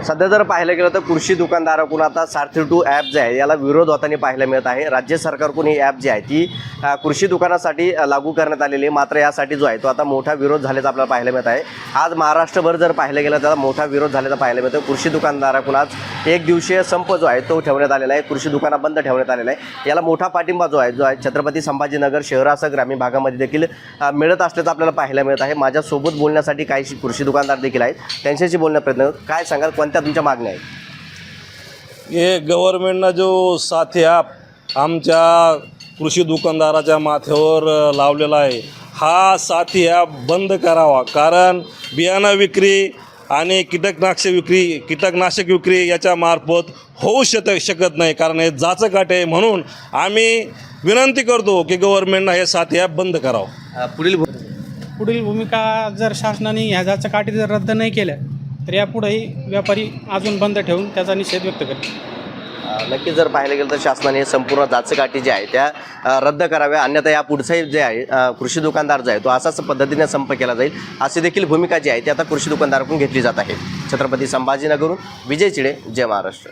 सध्या जर पाहायला गेलं तर कृषी दुकानदाराकडून आता सारथी टू ॲप जे आहे याला विरोध होताना पाहायला मिळत आहे। राज्य सरकारकडून ही ॲप जी आहे ती कृषी दुकानासाठी लागू करण्यात आलेली आहे, मात्र यासाठी जो आहे तो आता मोठा विरोध झाल्याचा आपल्याला पाहायला मिळत आहे। आज महाराष्ट्रभर जर पाहायला गेलं तर मोठा विरोध झाल्याचा पाहायला मिळतो। कृषी दुकानदाराकडून आज एक दिवसीय संप जो आहे तो ठेवण्यात आलेला आहे, कृषी दुकानं बंद ठेवण्यात आलेला आहे। याला मोठा पाठिंबा जो आहे छत्रपती संभाजीनगर शहरासह ग्रामीण भागामध्ये देखील मिळत असल्याचं आपल्याला पाहायला मिळत आहे। माझ्यासोबत बोलण्यासाठी काही कृषी दुकानदार देखील आहेत, त्यांच्याशी बोलण्याचा प्रयत्न काय सांगाल, कोणत्या तुमच्या मागण्या आहेत? ये गव्हर्नमेंटनं जो साथी ॲप आमच्या कृषी दुकानदाराच्या माथ्यावर लावलेला आहे, हा साथी ॲप बंद करावा। कारण बियाणं विक्री आणि कीटकनाशक विक्री याच्यामार्फत होऊ शकत नाही, कारण हे जाचकाट आहे। म्हणून आम्ही विनंती करतो की गव्हर्नमेंटनं हे साथी ॲप बंद करावं। पुढील भूमिका जर शासनाने ह्या जाचकाठी जर रद्द नाही केल्या तर यापुढेही व्यापारी अजून बंद ठेवून त्याचा निषेध व्यक्त करतील। नक्की जर पाहायला गेलं तर शासनाने संपूर्ण जाचकाठी ज्या आहे त्या रद्द कराव्या, अन्यथा या पुढचाही जे आहे कृषी दुकानदार जो आहे तो असाच पद्धतीने संप केला जाईल, अशी देखील भूमिका जी आहे ती आता कृषी दुकानदाराकडून घेतली जात आहे। छत्रपती संभाजीनगरहून विजय चिडे, जय महाराष्ट्र।